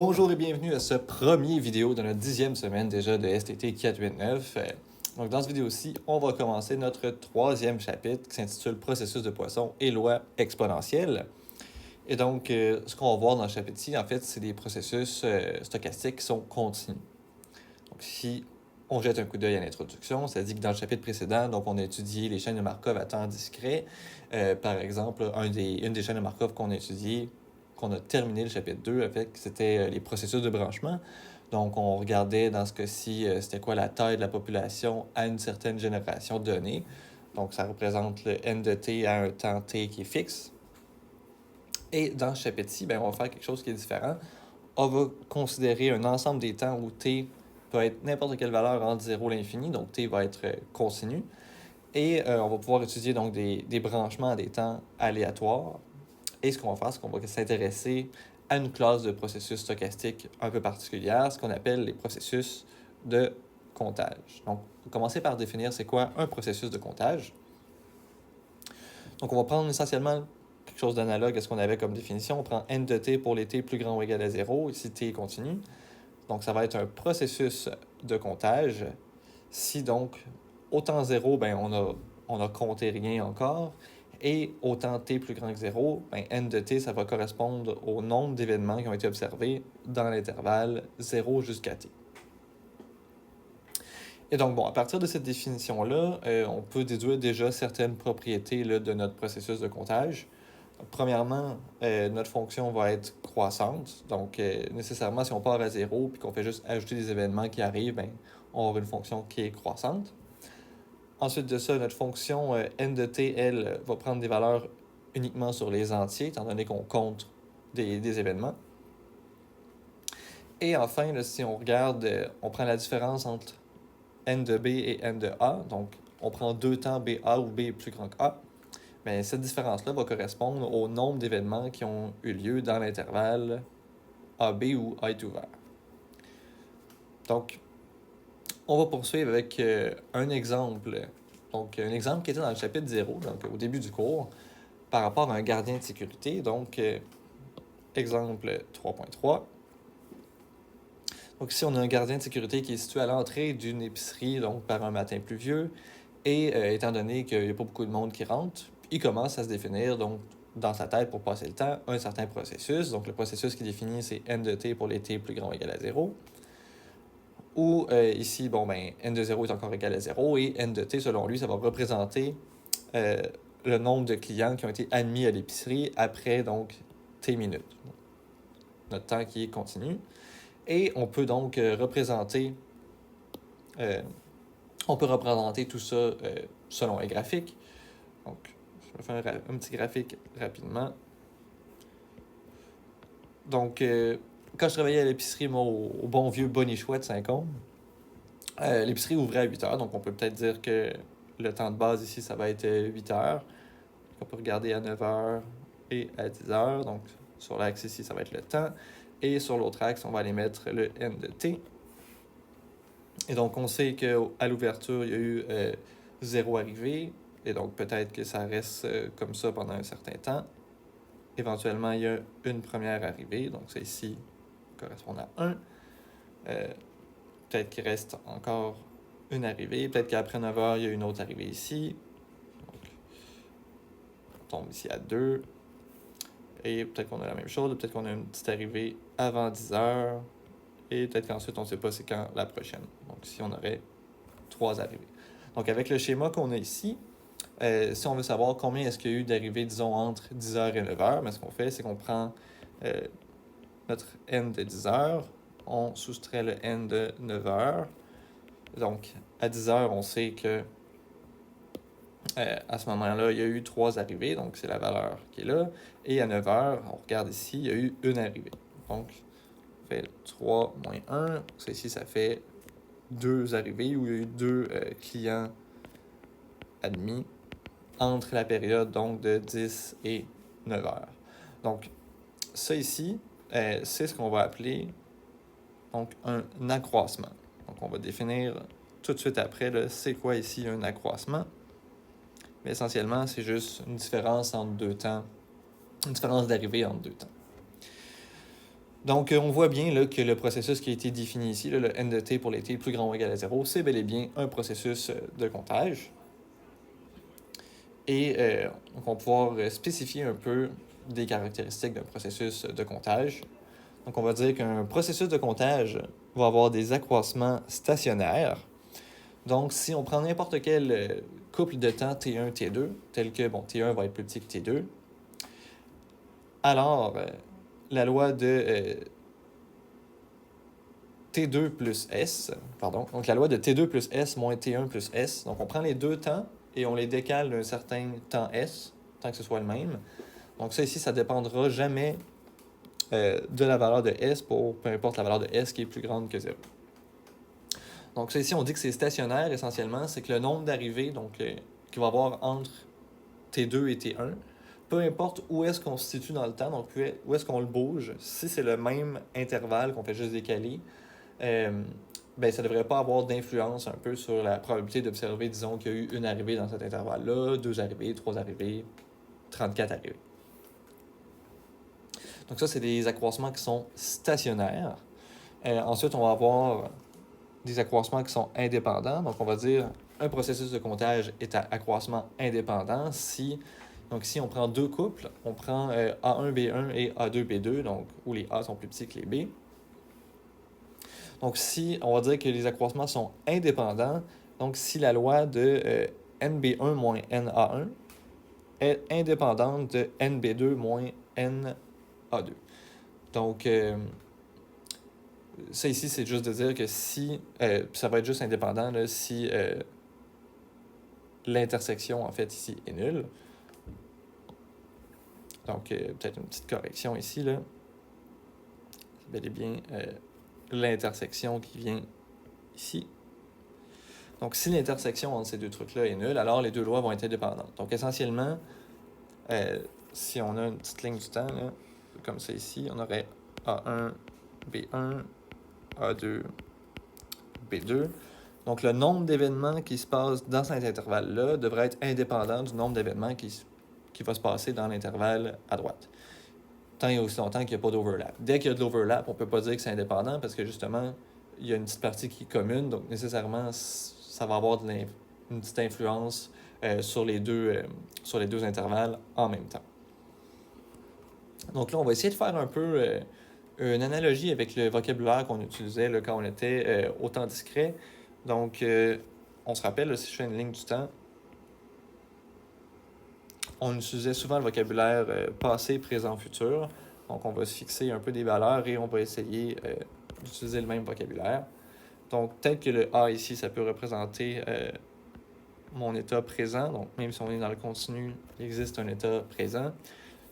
Bonjour et bienvenue à ce premier vidéo de notre 10e semaine déjà de STT 489. Donc dans cette vidéo-ci, on va commencer notre troisième chapitre qui s'intitule Processus de poisson et loi exponentielle. Et donc, ce qu'on va voir dans le chapitre-ci, en fait, c'est des processus stochastiques qui sont continus. Donc si on jette un coup d'œil à l'introduction, ça dit que dans le chapitre précédent, donc on a étudié les chaînes de Markov à temps discret. Par exemple, une des chaînes de Markov qu'on a étudiées, qu'on a terminé le chapitre 2 avec, c'était les processus de branchement. Donc, on regardait dans ce cas-ci, c'était quoi la taille de la population à une certaine génération donnée. Donc, ça représente le n de t à un temps t qui est fixe. Et dans ce chapitre-ci, on va faire quelque chose qui est différent. On va considérer un ensemble des temps où t peut être n'importe quelle valeur entre 0 et l'infini, donc t va être continu. Et on va pouvoir étudier donc des branchements à des temps aléatoires. Et ce qu'on va faire, c'est qu'on va s'intéresser à une classe de processus stochastique un peu particulière, ce qu'on appelle les processus de comptage. Donc, on va commencer par définir c'est quoi un processus de comptage. Donc, on va prendre essentiellement quelque chose d'analogue à ce qu'on avait comme définition. On prend n de t pour les t plus grand ou égal à 0, ici t est continu. Donc, ça va être un processus de comptage. Si donc, au temps 0, on a compté rien encore. Et au temps t plus grand que 0, n de t, ça va correspondre au nombre d'événements qui ont été observés dans l'intervalle 0 jusqu'à t. Et donc, à partir de cette définition-là, on peut déduire déjà certaines propriétés là, de notre processus de comptage. Donc, premièrement, notre fonction va être croissante. Donc, nécessairement, si on part à 0 puis qu'on fait juste ajouter des événements qui arrivent, on aura une fonction qui est croissante. Ensuite de ça, notre fonction n de t, elle, va prendre des valeurs uniquement sur les entiers, étant donné qu'on compte des événements. Et enfin, là, si on regarde, on prend la différence entre n de b et n de a. Donc, on prend deux temps ba où b est plus grand que a. Mais cette différence-là va correspondre au nombre d'événements qui ont eu lieu dans l'intervalle AB où A est ouvert. Donc, on va poursuivre avec un exemple. Donc, un exemple qui était dans le chapitre 0, donc au début du cours, par rapport à un gardien de sécurité. Donc, exemple 3.3. Donc, ici, on a un gardien de sécurité qui est situé à l'entrée d'une épicerie, donc par un matin pluvieux. Et étant donné qu'il n'y a pas beaucoup de monde qui rentre, il commence à se définir, donc, dans sa tête, pour passer le temps, un certain processus. Donc, le processus qui est défini, c'est n de t pour les t plus grand ou égal à 0. Où ici, n de 0 est encore égal à 0 et n de t, selon lui, ça va représenter le nombre de clients qui ont été admis à l'épicerie après donc t minutes. Notre temps qui est continu. Et on peut donc représenter tout ça selon un graphique. Donc, je vais faire un petit graphique rapidement. Donc, quand je travaillais à l'épicerie, moi, au bon vieux Bonichois de Saint-Côme, l'épicerie ouvrait à 8 heures, donc on peut peut-être dire que le temps de base ici, ça va être 8 heures. On peut regarder à 9 heures et à 10 heures. Donc, sur l'axe ici, ça va être le temps. Et sur l'autre axe, on va aller mettre le n de t. Et donc, on sait qu'à l'ouverture, il y a eu 0 arrivée. Et donc, peut-être que ça reste comme ça pendant un certain temps. Éventuellement, il y a une première arrivée. Donc, ça ici correspond à 1. Peut-être qu'il reste encore une arrivée. Peut-être qu'après 9 heures, il y a une autre arrivée ici. Donc, on tombe ici à 2. Et peut-être qu'on a la même chose. Peut-être qu'on a une petite arrivée avant 10 heures. Et peut-être qu'ensuite, on ne sait pas c'est quand la prochaine. Donc, ici, on aurait 3 arrivées. Donc, avec le schéma qu'on a ici, si on veut savoir combien est-ce qu'il y a eu d'arrivées, disons, entre 10h et 9h, ce qu'on fait, c'est qu'on prend notre n de 10h, on soustrait le n de 9h. Donc, à 10h, on sait que à ce moment-là, il y a eu 3 arrivées, donc c'est la valeur qui est là. Et à 9h, on regarde ici, il y a eu une arrivée. Donc, on fait 3 moins 1. Ça ici, ça fait 2 arrivées où il y a eu 2 clients admis entre la période donc de 10 et 9 heures. Donc, ça ici, c'est ce qu'on va appeler donc un accroissement. Donc, on va définir tout de suite après, c'est quoi ici un accroissement. Mais essentiellement, c'est juste une différence entre deux temps, une différence d'arrivée entre deux temps. Donc, on voit bien là, que le processus qui a été défini ici, là, le n de t pour les t plus grand ou égal à 0, c'est bel et bien un processus de comptage. Et donc on va pouvoir spécifier un peu des caractéristiques d'un processus de comptage. Donc, on va dire qu'un processus de comptage va avoir des accroissements stationnaires. Donc, si on prend n'importe quel couple de temps T1, T2, tel que T1 va être plus petit que T2, alors la loi de T2 plus S, donc la loi de T2 plus S moins T1 plus S, donc on prend les deux temps et on les décale d'un certain temps S, tant que ce soit le même. Donc ça ici, ça ne dépendra jamais de la valeur de S pour peu importe la valeur de S qui est plus grande que 0. Donc ça ici, on dit que c'est stationnaire essentiellement, c'est que le nombre d'arrivées qu'il va y avoir entre T2 et T1, peu importe où est-ce qu'on se situe dans le temps, donc où est-ce qu'on le bouge, si c'est le même intervalle qu'on fait juste décaler, ben, ça ne devrait pas avoir d'influence un peu sur la probabilité d'observer, disons, qu'il y a eu une arrivée dans cet intervalle-là, 2 arrivées, 3 arrivées, 34 arrivées. Donc ça, c'est des accroissements qui sont stationnaires. Ensuite, on va avoir des accroissements qui sont indépendants. Donc, on va dire un processus de comptage est à accroissement indépendant donc si on prend deux couples, on prend A1B1 et A2B2, donc où les A sont plus petits que les B. Donc, si on va dire que les accroissements sont indépendants, donc si la loi de NB1 moins NA1 est indépendante de NB2 moins NA2. Donc, ça ici, c'est juste de dire que si, ça va être juste indépendant là, si l'intersection, en fait, ici, est nulle. Donc, peut-être une petite correction ici, là. C'est bel et bien l'intersection qui vient ici. Donc, si l'intersection entre ces deux trucs-là est nulle, alors les deux lois vont être indépendantes. Donc, essentiellement, si on a une petite ligne du temps, là, comme ça ici, on aurait A1, B1, A2, B2. Donc, le nombre d'événements qui se passent dans cet intervalle-là devrait être indépendant du nombre d'événements qui va se passer dans l'intervalle à droite. Tant et aussi longtemps qu'il n'y a pas d'overlap. Dès qu'il y a de l'overlap, on ne peut pas dire que c'est indépendant parce que justement, il y a une petite partie qui est commune, donc nécessairement, ça va avoir une petite influence sur les deux intervalles en même temps. Donc là, on va essayer de faire un peu une analogie avec le vocabulaire qu'on utilisait là, quand on était au temps discret. Donc, on se rappelle, là, si je fais une ligne du temps, on utilisait souvent le vocabulaire passé, présent, futur. Donc, on va se fixer un peu des valeurs et on va essayer d'utiliser le même vocabulaire. Donc, peut-être que le A ici, ça peut représenter mon état présent. Donc, même si on est dans le continu, il existe un état présent.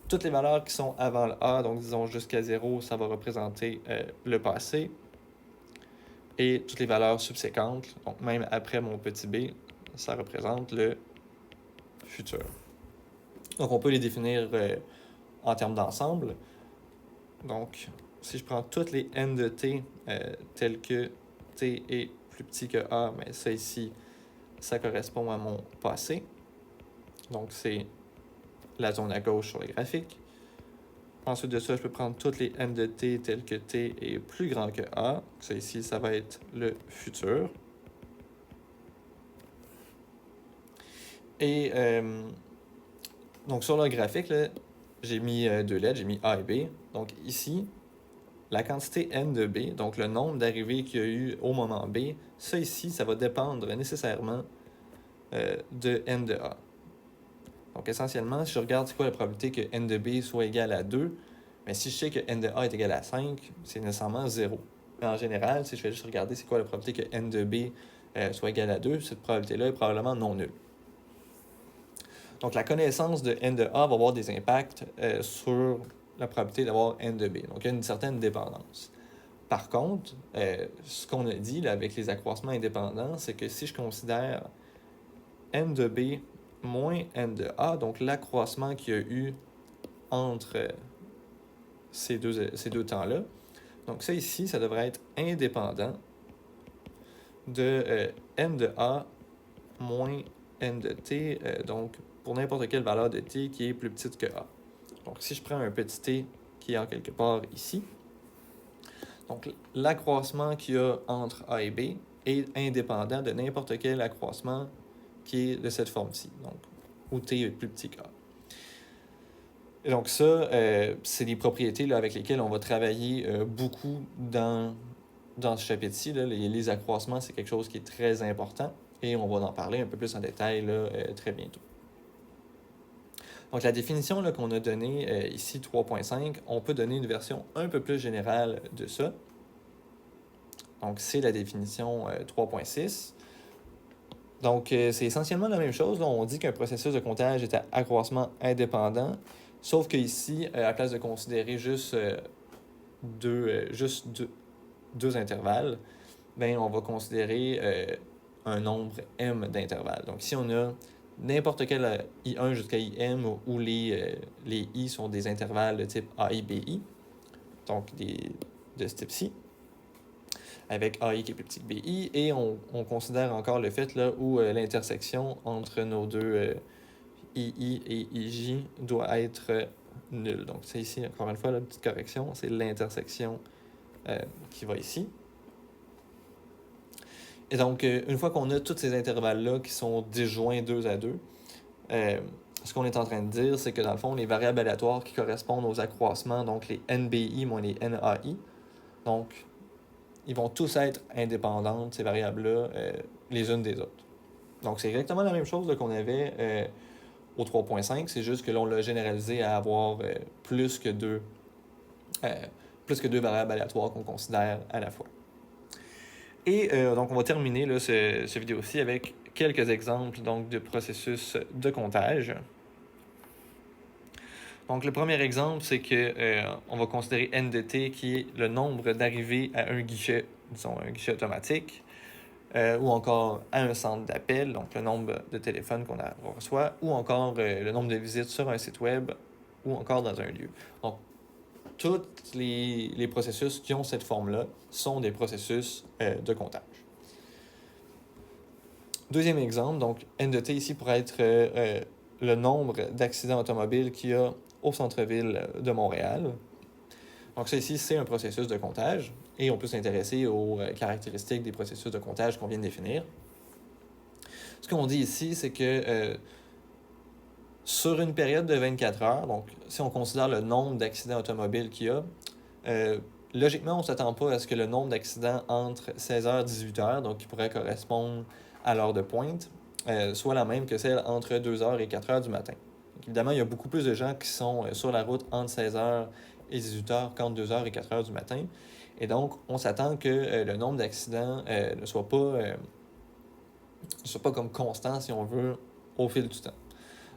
Toutes les valeurs qui sont avant le A, donc disons jusqu'à 0, ça va représenter le passé. Et toutes les valeurs subséquentes, donc même après mon petit b, ça représente le futur. Donc, on peut les définir en termes d'ensemble. Donc, si je prends toutes les n de t telles que t est plus petit que a, mais ça ici, ça correspond à mon passé. Donc, c'est la zone à gauche sur le graphique. Ensuite de ça, je peux prendre toutes les n de t telles que t est plus grand que a. Ça ici, ça va être le futur. Et donc, sur le graphique, j'ai mis deux lettres, j'ai mis a et b. Donc, ici, la quantité n de b, donc le nombre d'arrivées qu'il y a eu au moment b, ça ici, ça va dépendre nécessairement de n de a. Donc, essentiellement, si je regarde c'est quoi la probabilité que n de b soit égal à 2, mais si je sais que n de a est égal à 5, c'est nécessairement 0. Mais en général, si je vais juste regarder c'est quoi la probabilité que n de b soit égal à 2, cette probabilité-là est probablement non nulle. Donc, la connaissance de n de a va avoir des impacts sur la probabilité d'avoir n de b. Donc, il y a une certaine dépendance. Par contre, ce qu'on a dit là, avec les accroissements indépendants, c'est que si je considère n de b moins n de a, donc l'accroissement qu'il y a eu entre ces deux temps-là, donc ça ici, ça devrait être indépendant de n de a moins n de t, donc pour n'importe quelle valeur de t qui est plus petite que a. Donc si je prends un petit t qui est en quelque part ici, Donc, l'accroissement qu'il y a entre A et B est indépendant de n'importe quel accroissement qui est de cette forme-ci, donc où T est plus petit qu'A. Et donc ça, c'est des propriétés là, avec lesquelles on va travailler beaucoup dans ce chapitre-ci. Les accroissements, c'est quelque chose qui est très important et on va en parler un peu plus en détail là, très bientôt. Donc la définition là, qu'on a donnée ici, 3.5, on peut donner une version un peu plus générale de ça. Donc c'est la définition 3.6. Donc c'est essentiellement la même chose. Là. On dit qu'un processus de comptage est à accroissement indépendant, sauf qu'ici, à la place de considérer juste deux intervalles, ben, on va considérer un nombre m d'intervalles. Donc si on a n'importe quel I1 jusqu'à IM où les I sont des intervalles de type AI, BI, donc de ce type-ci, avec AI qui est plus petit que BI, et on considère encore le fait là, où l'intersection entre nos deux II et IJ doit être nulle. Donc c'est ici, encore une fois, la petite correction, c'est l'intersection qui va ici. Et donc, une fois qu'on a tous ces intervalles-là qui sont disjoints 2 à 2, ce qu'on est en train de dire, c'est que dans le fond, les variables aléatoires qui correspondent aux accroissements, donc les NBI moins les NAI, donc ils vont tous être indépendantes, ces variables-là, les unes des autres. Donc c'est exactement la même chose là, qu'on avait au 3.5, c'est juste que là, on l'a généralisé à avoir plus que deux variables aléatoires qu'on considère à la fois. Et donc, on va terminer là, ce vidéo-ci avec quelques exemples donc, de processus de comptage. Donc, le premier exemple, c'est que on va considérer N de t qui est le nombre d'arrivées à un guichet, disons un guichet automatique, ou encore à un centre d'appel, donc le nombre de téléphones qu'on reçoit, ou encore le nombre de visites sur un site web, ou encore dans un lieu. Donc, tous les processus qui ont cette forme-là sont des processus de comptage. Deuxième exemple, donc N de t ici pourrait être le nombre d'accidents automobiles qu'il y a au centre-ville de Montréal. Donc ça ici, c'est un processus de comptage et on peut s'intéresser aux caractéristiques des processus de comptage qu'on vient de définir. Ce qu'on dit ici, c'est que sur une période de 24 heures, donc si on considère le nombre d'accidents automobiles qu'il y a, logiquement, on ne s'attend pas à ce que le nombre d'accidents entre 16h et 18h, donc qui pourrait correspondre à l'heure de pointe, soit la même que celle entre 2h et 4h du matin. Donc, évidemment, il y a beaucoup plus de gens qui sont sur la route entre 16h et 18h qu'entre 2h et 4h du matin. Et donc, on s'attend que le nombre d'accidents ne soit pas comme constant, si on veut, au fil du temps.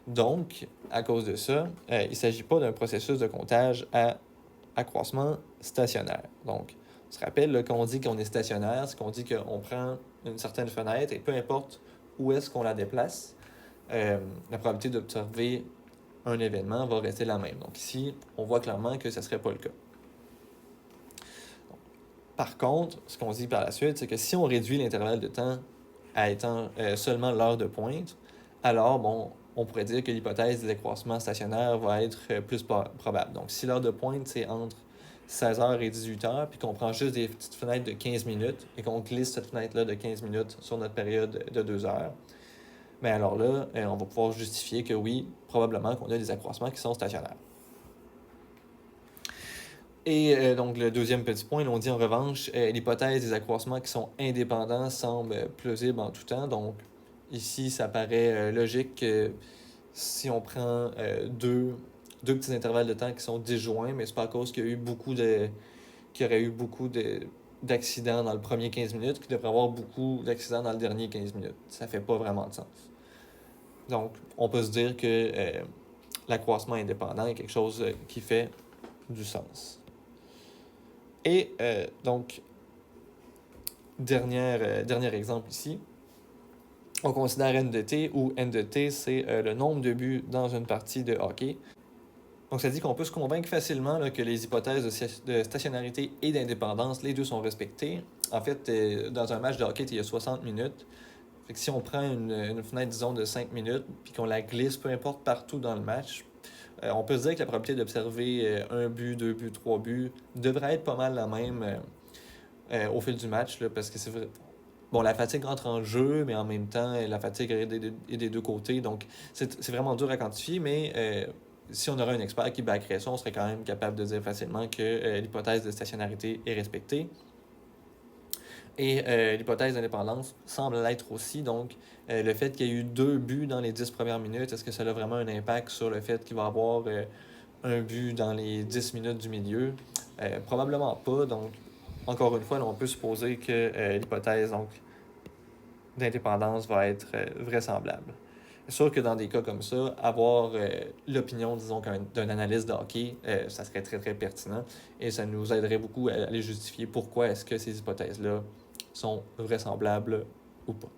Donc, à cause de ça, il ne s'agit pas d'un processus de comptage à accroissement stationnaire. Donc, on se rappelle, là, quand on dit qu'on est stationnaire, c'est qu'on dit qu'on prend une certaine fenêtre et peu importe où est-ce qu'on la déplace, la probabilité d'observer un événement va rester la même. Donc ici, on voit clairement que ce ne serait pas le cas. Par contre, ce qu'on dit par la suite, c'est que si on réduit l'intervalle de temps à étant seulement l'heure de pointe, alors, bon, on pourrait dire que l'hypothèse des accroissements stationnaires va être plus probable. Donc, si l'heure de pointe, c'est entre 16h et 18h, puis qu'on prend juste des petites fenêtres de 15 minutes et qu'on glisse cette fenêtre-là de 15 minutes sur notre période de 2 heures, bien alors là, on va pouvoir justifier que oui, probablement qu'on a des accroissements qui sont stationnaires. Et donc, le deuxième petit point, on dit en revanche, l'hypothèse des accroissements qui sont indépendants semble plausible en tout temps. Donc, ici, ça paraît logique que si on prend deux petits intervalles de temps qui sont disjoints, mais c'est pas à cause qu'il y aurait eu beaucoup d'accidents dans le premier 15 minutes qu'il devrait y avoir beaucoup d'accidents dans le dernier 15 minutes. Ça fait pas vraiment de sens. Donc, on peut se dire que l'accroissement indépendant est quelque chose qui fait du sens. Et donc, dernier exemple ici, on considère N de t, où N de t, c'est le nombre de buts dans une partie de hockey. Donc, ça dit qu'on peut se convaincre facilement là, que les hypothèses de stationnarité et d'indépendance, les deux sont respectées. En fait, dans un match de hockey, il y a 60 minutes. Fait que si on prend une fenêtre, disons, de 5 minutes, puis qu'on la glisse, peu importe, partout dans le match, on peut se dire que la probabilité d'observer un but, 2 buts, 3 buts devrait être pas mal la même au fil du match, là, parce que c'est vrai. Bon, la fatigue entre en jeu, mais en même temps, la fatigue est des deux côtés. Donc, c'est vraiment dur à quantifier, mais si on aurait un expert qui backerait ça, on serait quand même capable de dire facilement que l'hypothèse de stationnarité est respectée. Et l'hypothèse d'indépendance semble l'être aussi. Donc, le fait qu'il y ait eu 2 buts dans les 10 premières minutes, est-ce que ça a vraiment un impact sur le fait qu'il va y avoir un but dans les 10 minutes du milieu? Probablement pas. Donc, encore une fois, là, on peut supposer que l'hypothèse d'indépendance va être vraisemblable. C'est sûr que dans des cas comme ça, avoir l'opinion, disons, d'un analyste de hockey, ça serait très, très pertinent et ça nous aiderait beaucoup à aller justifier pourquoi est-ce que ces hypothèses-là sont vraisemblables ou pas.